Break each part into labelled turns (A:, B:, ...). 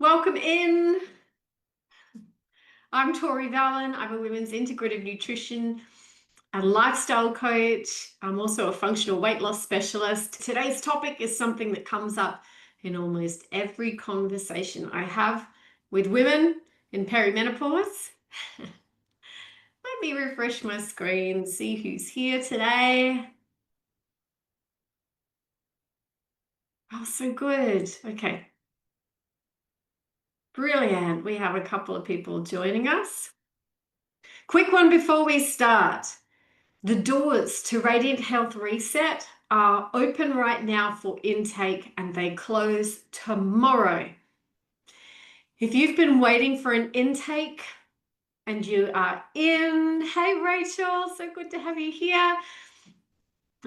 A: Welcome in. I'm Tori Vallon. I'm a women's integrative nutrition and lifestyle coach. I'm also a functional weight loss specialist. Today's topic is something that comes up in almost every conversation I have with women in perimenopause. Let me refresh my screen, see who's here today. Oh, so good. Okay. Brilliant. We have a couple of people joining us. Quick one before we start. The doors to Radiant Health Reset are open right now for intake and they close tomorrow. If you've been waiting for an intake and you are in, hey Rachel, so good to have you here,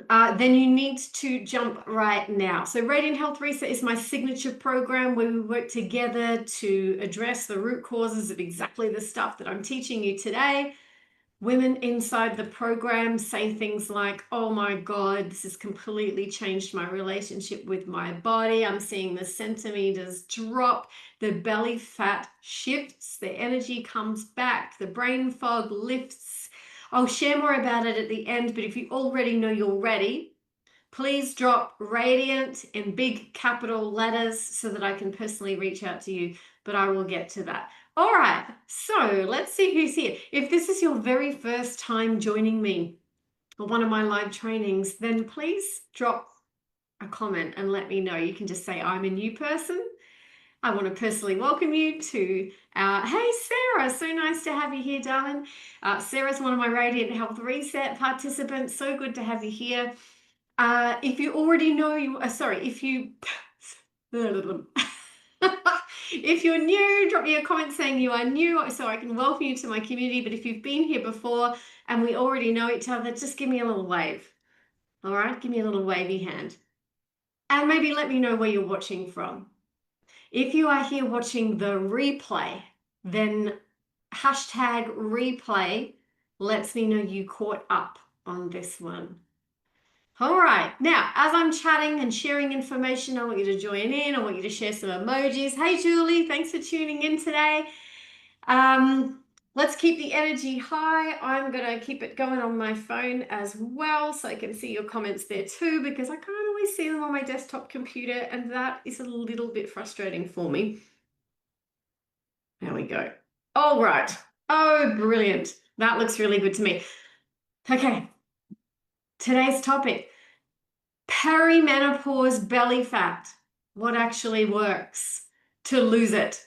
A: then you need to jump right now. So Radiant Health Reset is my signature program where we work together to address the root causes of exactly the stuff that I'm teaching you today. Women inside the program say things like, oh my God, this has completely changed my relationship with my body. I'm seeing the centimeters drop, the belly fat shifts, the energy comes back, the brain fog lifts. I'll share more about it at the end, but if you already know you're ready, please drop Radiant in big capital letters so that I can personally reach out to you, but I will get to that. All right, so let's see who's here. If this is your very first time joining me on one of my live trainings, then please drop a comment and let me know. You can just say, I'm a new person. I want to personally welcome you to hey Sarah, so nice to have you here, darling. Sarah's one of my Radiant Health Reset participants. So good to have you here. If you already know if you're new, drop me a comment saying you are new so I can welcome you to my community. But if you've been here before and we already know each other, just give me a little wave. All right, give me a little wavy hand. And maybe let me know where you're watching from. If you are here watching the replay, then hashtag replay lets me know you caught up on this one. All right, now, as I'm chatting and sharing information, I want you to join in. I want you to share some emojis. Hey, Julie, thanks for tuning in today. Let's keep the energy high. I'm going to keep it going on my phone as well so I can see your comments there too, because I can't always see them on my desktop computer, and that is a little bit frustrating for me. There we go. All right. Oh, brilliant. That looks really good to me. Okay, today's topic. Perimenopause belly fat. What actually works to lose it?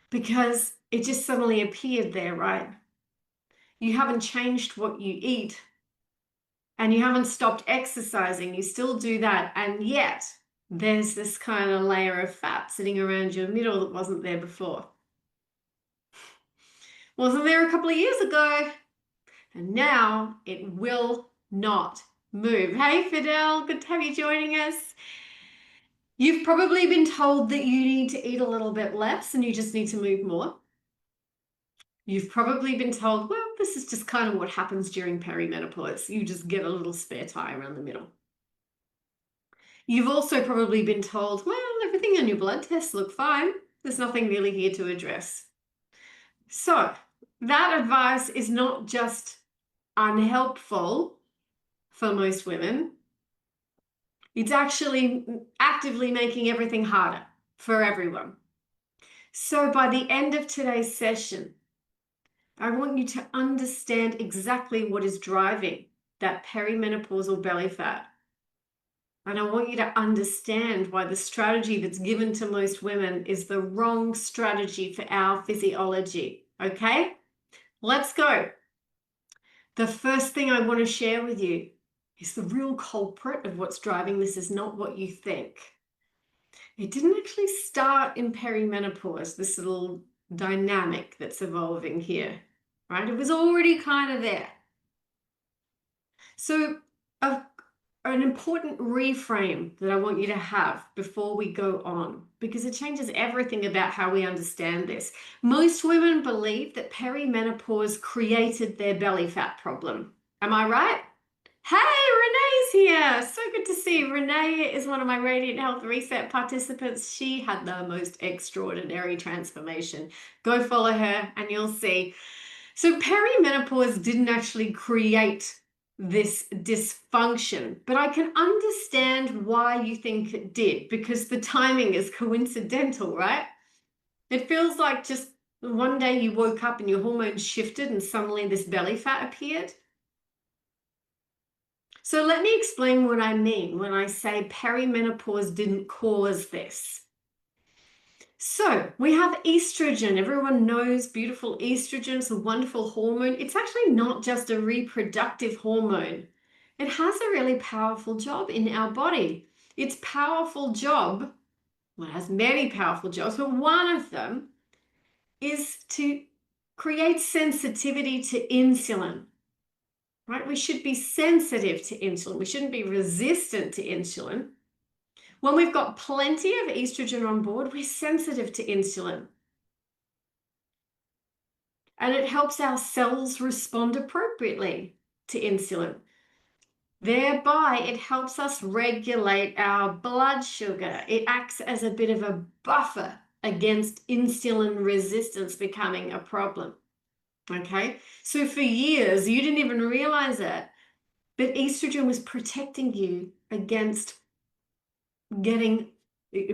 A: Because it just suddenly appeared there, right? You haven't changed what you eat and you haven't stopped exercising. You still do that. And yet there's this kind of layer of fat sitting around your middle that wasn't there before. Wasn't there a couple of years ago. And now it will not move. Hey, Fidel, good to have you joining us. You've probably been told that you need to eat a little bit less and you just need to move more. You've probably been told, well, this is just kind of what happens during perimenopause. You just get a little spare tire around the middle. You've also probably been told, well, everything on your blood tests look fine. There's nothing really here to address. So that advice is not just unhelpful for most women. It's actually actively making everything harder for everyone. So by the end of today's session, I want you to understand exactly what is driving that perimenopausal belly fat. And I want you to understand why the strategy that's given to most women is the wrong strategy for our physiology. Okay? Let's go. The first thing I want to share with you is the real culprit of what's driving this is not what you think. It didn't actually start in perimenopause, this little dynamic that's evolving here, right? It was already kind of there. So an important reframe that I want you to have before we go on, because it changes everything about how we understand this. Most women believe that perimenopause created their belly fat problem. Am I right? Hey, Renee's here. So good to see crazy. Renee is one of my Radiant Health Reset participants. She had the most extraordinary transformation. Go follow her and you'll see. So perimenopause didn't actually create this dysfunction, but I can understand why you think it did, because the timing is coincidental, right? It feels like just one day you woke up and your hormones shifted and suddenly this belly fat appeared. So let me explain what I mean when I say perimenopause didn't cause this. So we have estrogen. Everyone knows beautiful estrogen. It's a wonderful hormone. It's actually not just a reproductive hormone. It has a really powerful job in our body. Its powerful job, well, it has many powerful jobs, but one of them is to create sensitivity to insulin, right? We should be sensitive to insulin. We shouldn't be resistant to insulin. When we've got plenty of estrogen on board, we're sensitive to insulin. And it helps our cells respond appropriately to insulin. Thereby, it helps us regulate our blood sugar. It acts as a bit of a buffer against insulin resistance becoming a problem. Okay, so for years, you didn't even realize it, but estrogen was protecting you against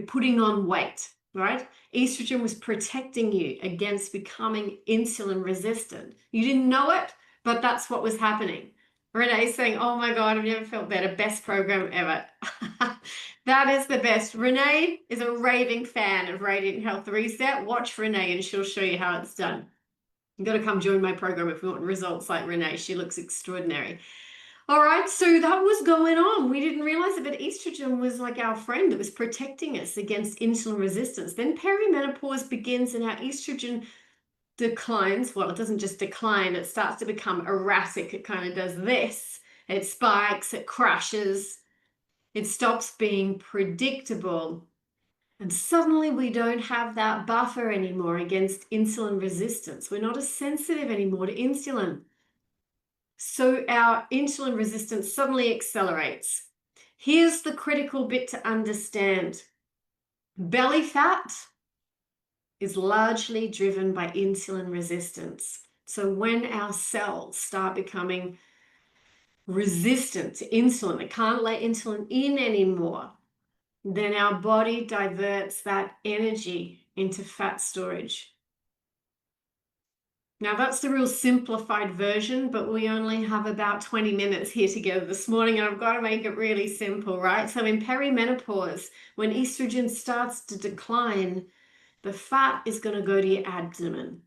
A: putting on weight, right? Estrogen was protecting you against becoming insulin resistant. You didn't know it, but that's what was happening. Renee's saying, oh my God, I've never felt better. Best program ever. That is the best. Renee is a raving fan of Radiant Health Reset. Watch Renee and she'll show you how it's done. You've got to come join my program if you want results like Renee. She looks extraordinary. All right, so that was going on. We didn't realize it, but estrogen was like our friend that was protecting us against insulin resistance. Then perimenopause begins and our estrogen declines. Well, it doesn't just decline, it starts to become erratic. It kind of does this. It spikes, it crashes, it stops being predictable. And suddenly we don't have that buffer anymore against insulin resistance. We're not as sensitive anymore to insulin. So our insulin resistance suddenly accelerates. Here's the critical bit to understand. Belly fat is largely driven by insulin resistance. So when our cells start becoming resistant to insulin, they can't let insulin in anymore, then our body diverts that energy into fat storage. Now that's the real simplified version, but we only have about 20 minutes here together this morning and I've got to make it really simple, right? So in perimenopause, when estrogen starts to decline, the fat is going to go to your abdomen.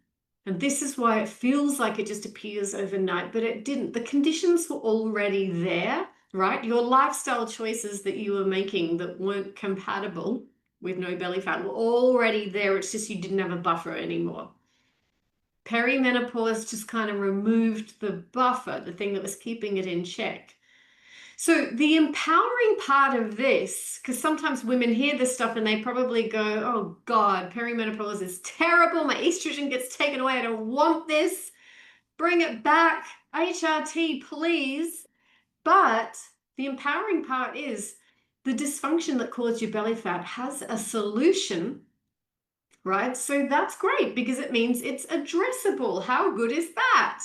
A: And this is why it feels like it just appears overnight, but it didn't. The conditions were already there, right? Your lifestyle choices that you were making that weren't compatible with no belly fat were already there. It's just you didn't have a buffer anymore. Perimenopause just kind of removed the buffer, the thing that was keeping it in check. So the empowering part of this, because sometimes women hear this stuff and they probably go, oh God, perimenopause is terrible. My estrogen gets taken away. I don't want this. Bring it back. HRT, please. But the empowering part is the dysfunction that caused your belly fat has a solution, right? So that's great because it means it's addressable. How good is that?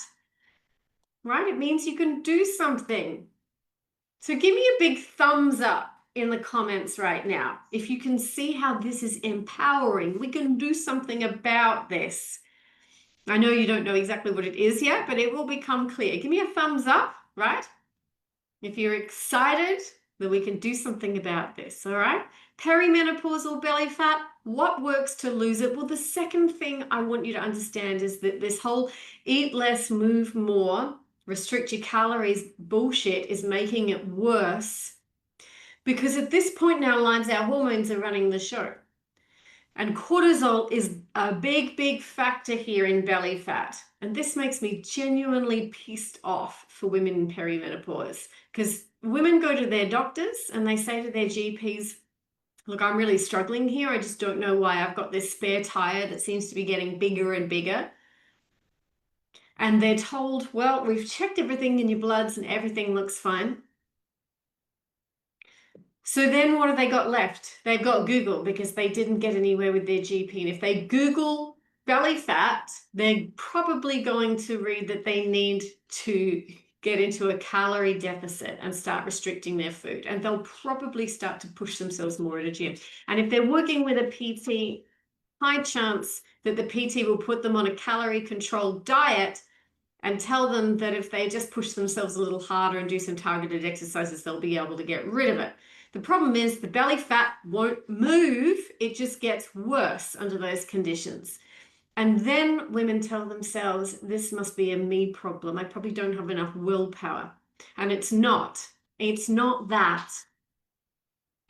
A: Right? It means you can do something. So give me a big thumbs up in the comments right now if you can see how this is empowering. We can do something about this. I know you don't know exactly what it is yet, but it will become clear. Give me a thumbs up, right? If you're excited that we can do something about this, all right? Perimenopausal belly fat, what works to lose it? Well, the second thing I want you to understand is that this whole eat less, move more, restrict your calories bullshit is making it worse, because at this point in our lives, our hormones are running the show. And cortisol is a big, big factor here in belly fat. And this makes me genuinely pissed off for women in perimenopause, because women go to their doctors and they say to their GPs, look, I'm really struggling here. I just don't know why I've got this spare tire that seems to be getting bigger and bigger. And they're told, well, we've checked everything in your bloods and everything looks fine. So then what have they got left? They've got Google, because they didn't get anywhere with their GP. And if they Google belly fat, they're probably going to read that they need to get into a calorie deficit and start restricting their food. And they'll probably start to push themselves more at a gym. And if they're working with a PT, high chance that the PT will put them on a calorie controlled diet and tell them that if they just push themselves a little harder and do some targeted exercises, they'll be able to get rid of it. The problem is the belly fat won't move. It just gets worse under those conditions. And then women tell themselves, this must be a me problem. I probably don't have enough willpower. And it's not. It's not that.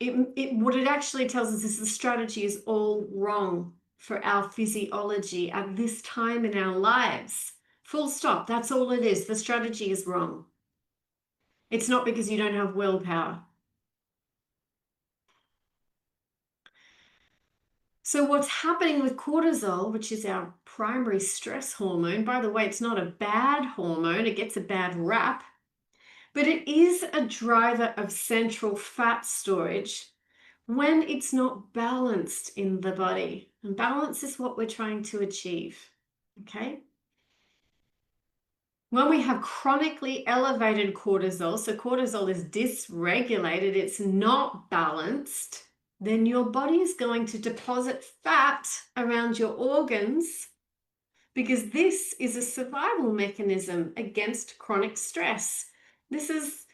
A: What it actually tells us is the strategy is all wrong for our physiology at this time in our lives. Full stop. That's all it is. The strategy is wrong. It's not because you don't have willpower. So what's happening with cortisol, which is our primary stress hormone, by the way, it's not a bad hormone. It gets a bad rap, but it is a driver of central fat storage when it's not balanced in the body. And balance is what we're trying to achieve, okay? When we have chronically elevated cortisol, so cortisol is dysregulated, it's not balanced, then your body is going to deposit fat around your organs, because this is a survival mechanism against chronic stress. This is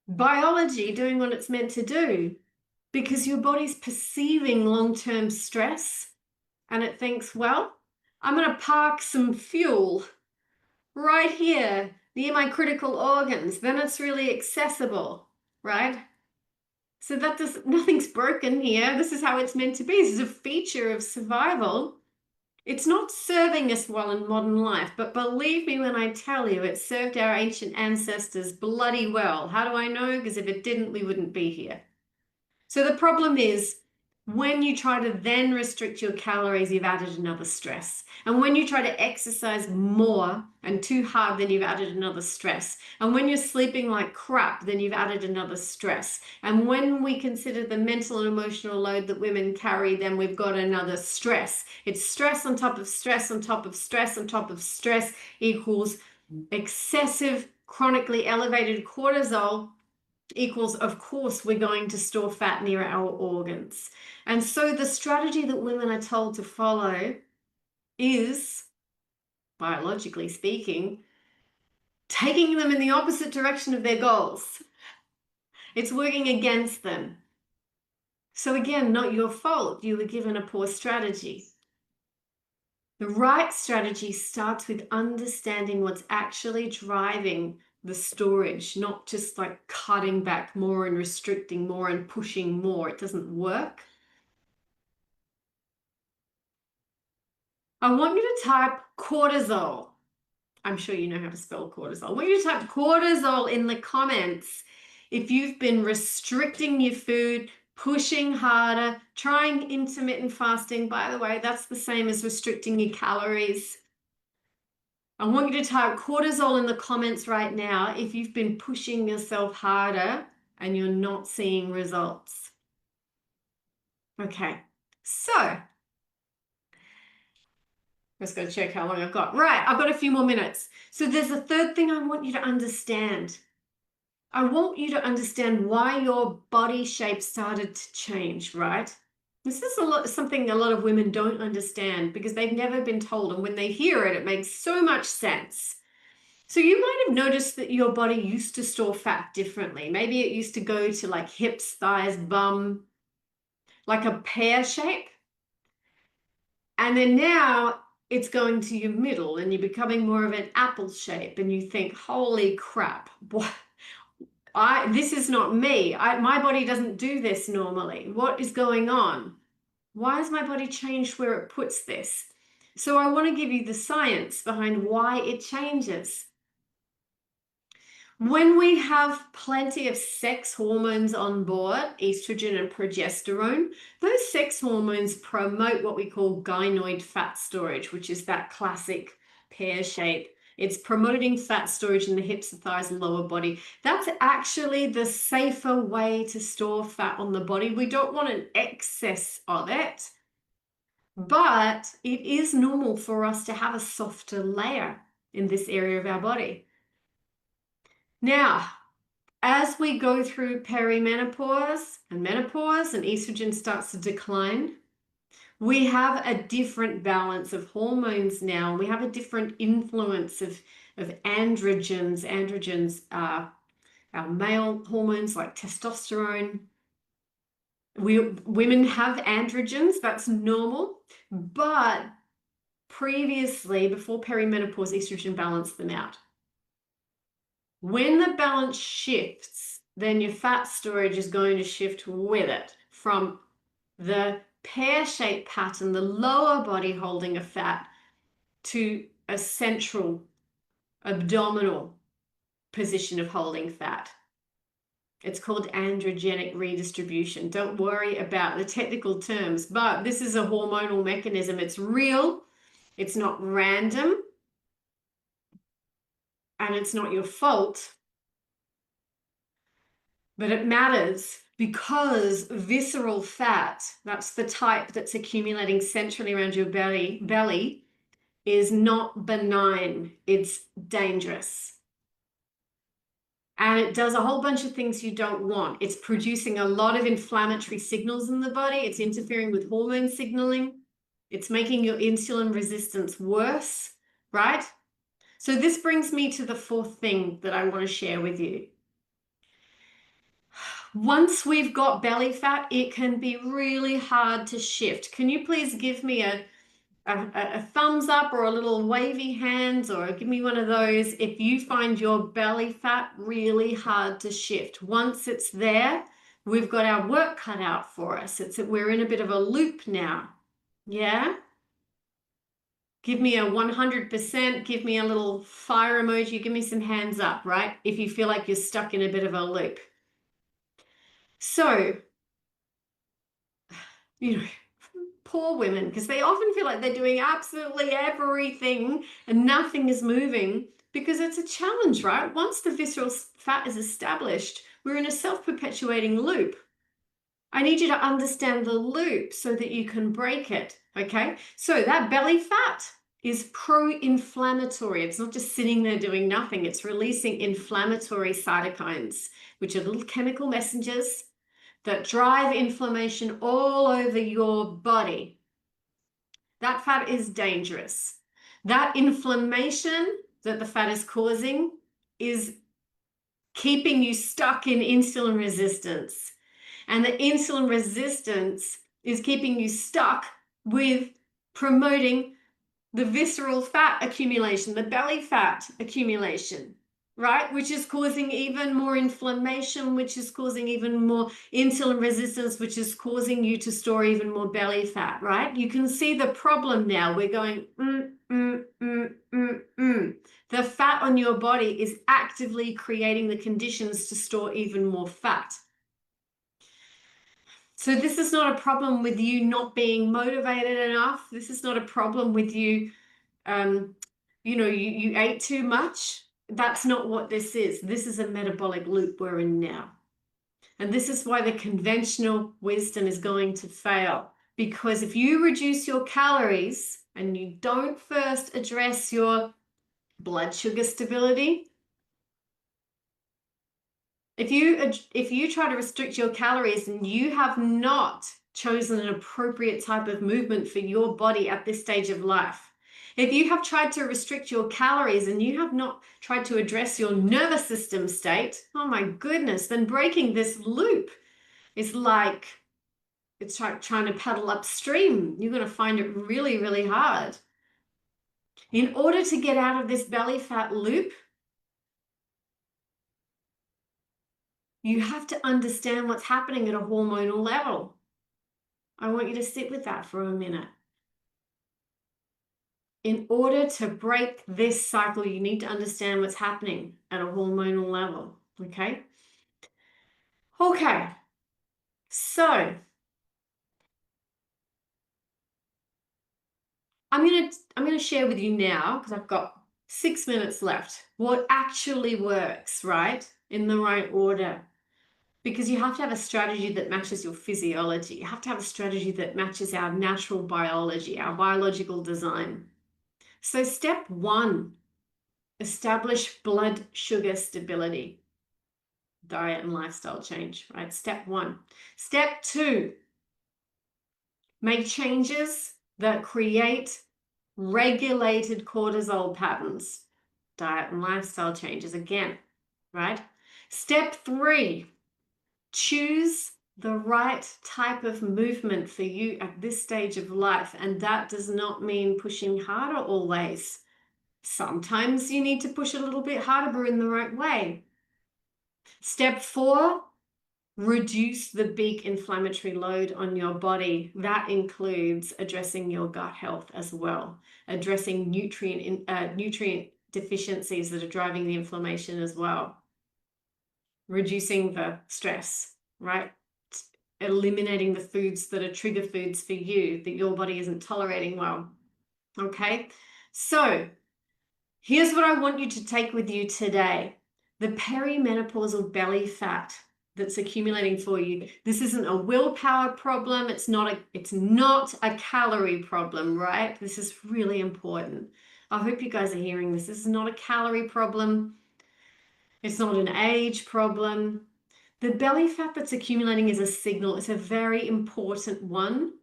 A: biology doing what it's meant to do, because your body's perceiving long-term stress and it thinks, well, I'm going to park some fuel right here near my critical organs, then it's really accessible, right? So nothing's broken here. This is how it's meant to be. This is a feature of survival. It's not serving us well in modern life, but believe me when I tell you, it served our ancient ancestors bloody well. How do I know? Because if it didn't, we wouldn't be here. So the problem is, when you try to then restrict your calories, you've added another stress. And when you try to exercise more and too hard, then you've added another stress. And when you're sleeping like crap, then you've added another stress. And when we consider the mental and emotional load that women carry, then we've got another stress. It's stress on top of stress on top of stress on top of stress equals excessive, chronically elevated cortisol equals, of course, we're going to store fat near our organs. And so the strategy that women are told to follow is, biologically speaking, taking them in the opposite direction of their goals. It's working against them. So again, not your fault. You were given a poor strategy. The right strategy starts with understanding what's actually driving the storage, not just like cutting back more and restricting more and pushing more. It doesn't work. I want you to type cortisol. I'm sure you know how to spell cortisol. I want you to type cortisol in the comments if you've been restricting your food, pushing harder, trying intermittent fasting. By the way, that's the same as restricting your calories. I want you to type cortisol in the comments right now if you've been pushing yourself harder and you're not seeing results. Okay, so let's go check how long I've got. Right, I've got a few more minutes. So there's a third thing I want you to understand. I want you to understand why your body shape started to change, right? This is something a lot of women don't understand because they've never been told. And when they hear it, it makes so much sense. So you might have noticed that your body used to store fat differently. Maybe it used to go to like hips, thighs, bum, like a pear shape. And then now it's going to your middle and you're becoming more of an apple shape and you think, holy crap, this is not me. My body doesn't do this normally. What is going on? Why has my body changed where it puts this? So I want to give you the science behind why it changes. When we have plenty of sex hormones on board, estrogen and progesterone, those sex hormones promote what we call gynoid fat storage, which is that classic pear shape It's promoting fat storage in the hips, the thighs, and lower body. That's actually the safer way to store fat on the body. We don't want an excess of it, but it is normal for us to have a softer layer in this area of our body. Now, as we go through perimenopause and menopause and estrogen starts to decline, we have a different balance of hormones now. We have a different influence of androgens. Androgens are our male hormones like testosterone. Women have androgens, that's normal, but previously, before perimenopause, estrogen balanced them out. When the balance shifts, then your fat storage is going to shift with it from the pear-shaped pattern, the lower body holding a fat, to a central abdominal position of holding fat. It's called androgenic redistribution. Don't worry about the technical terms, but this is a hormonal mechanism. It's real, it's not random, and it's not your fault, but it matters because visceral fat, that's the type that's accumulating centrally around your belly, is not benign, it's dangerous. And it does a whole bunch of things you don't want. It's producing a lot of inflammatory signals in the body. It's interfering with hormone signaling. It's making your insulin resistance worse, right? So this brings me to the fourth thing that I want to share with you. Once we've got belly fat, it can be really hard to shift. Can you please give me a thumbs up or a little wavy hands, or give me one of those if you find your belly fat really hard to shift? Once it's there, we've got our work cut out for us. We're in a bit of a loop now. Yeah? Give me a 100%, give me a little fire emoji, give me some hands up, right? If you feel like you're stuck in a bit of a loop. So, you know, poor women, because they often feel like they're doing absolutely everything and nothing is moving, because it's a challenge, right? Once the visceral fat is established, we're in a self-perpetuating loop. I need you to understand the loop so that you can break it, okay? So that belly fat is pro-inflammatory. It's not just sitting there doing nothing. It's releasing inflammatory cytokines, which are little chemical messengers that drive inflammation all over your body. That fat is dangerous. That inflammation that the fat is causing is keeping you stuck in insulin resistance. And the insulin resistance is keeping you stuck with promoting the visceral fat accumulation, the belly fat accumulation, right? Which is causing even more inflammation, which is causing even more insulin resistance, which is causing you to store even more belly fat, right? You can see the problem now. We're going, The fat on your body is actively creating the conditions to store even more fat. So this is not a problem with you not being motivated enough. This is not a problem with you, you ate too much. That's not what this is. This is a metabolic loop we're in now. And this is why the conventional wisdom is going to fail. Because if you reduce your calories and you don't first address your blood sugar stability, if you try to restrict your calories and you have not chosen an appropriate type of movement for your body at this stage of life, if you have tried to restrict your calories and you have not tried to address your nervous system state, oh my goodness, then breaking this loop is like it's like trying to paddle upstream. You're going to find it really, really hard. In order to get out of this belly fat loop, you have to understand what's happening at a hormonal level. I want you to sit with that for a minute. In order to break this cycle, you need to understand what's happening at a hormonal level, okay? Okay, so I'm gonna share with you now, because I've got 6 minutes left. What actually works, right? In the right order. Because you have to have a strategy that matches your physiology. You have to have a strategy that matches our natural biology, our biological design. So step 1, establish blood sugar stability. Diet and lifestyle change, right? Step 1. Step 2, make changes that create regulated cortisol patterns. Diet and lifestyle changes again, right? Step 3, choose the right type of movement for you at this stage of life. And that does not mean pushing harder always. Sometimes you need to push a little bit harder, but in the right way. Step 4, reduce the big inflammatory load on your body. That includes addressing your gut health as well, addressing nutrient deficiencies that are driving the inflammation as well, reducing the stress, right? Eliminating the foods that are trigger foods for you that your body isn't tolerating well. Okay, so here's what I want you to take with you today. The perimenopausal belly fat that's accumulating for you. This isn't a willpower problem. It's not a calorie problem, right? This is really important. I hope you guys are hearing this. This is not a calorie problem. It's not an age problem. The belly fat that's accumulating is a signal. It's a very important one.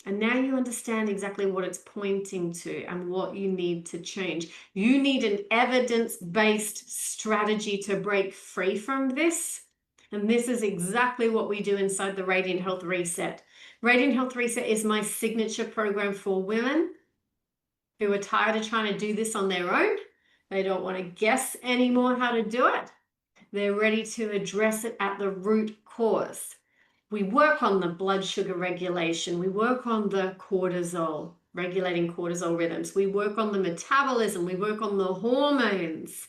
A: And now you understand exactly what it's pointing to and what you need to change. You need an evidence-based strategy to break free from this. And this is exactly what we do inside the Radiant Health Reset. Radiant Health Reset is my signature program for women who are tired of trying to do this on their own. They don't want to guess anymore how to do it. They're ready to address it at the root cause. We work on the blood sugar regulation. We work on the cortisol, regulating cortisol rhythms. We work on the metabolism. We work on the hormones.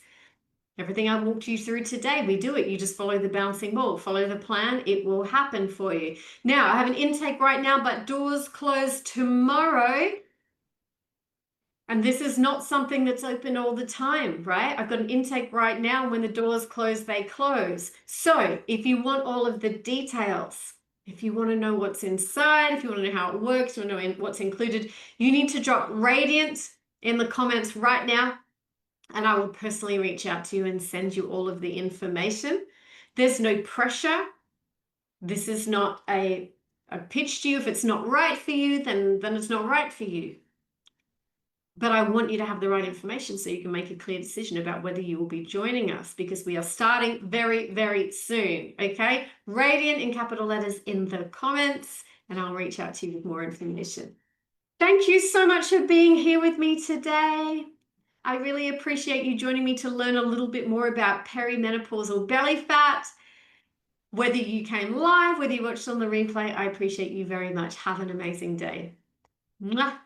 A: Everything I walked you through today, we do it. You just follow the bouncing ball, follow the plan. It will happen for you. Now, I have an intake right now, but doors close tomorrow. And this is not something that's open all the time, right? I've got an intake right now. And when the doors close, they close. So if you want all of the details, if you want to know what's inside, if you want to know how it works, you want to know what's included, you need to drop Radiant in the comments right now. And I will personally reach out to you and send you all of the information. There's no pressure. This is not a pitch to you. If it's not right for you, then it's not right for you. But I want you to have the right information so you can make a clear decision about whether you will be joining us, because we are starting very, very soon, okay? Radiant in capital letters in the comments, and I'll reach out to you with more information. Thank you so much for being here with me today. I really appreciate you joining me to learn a little bit more about perimenopausal belly fat. Whether you came live, whether you watched on the replay, I appreciate you very much. Have an amazing day. Mwah.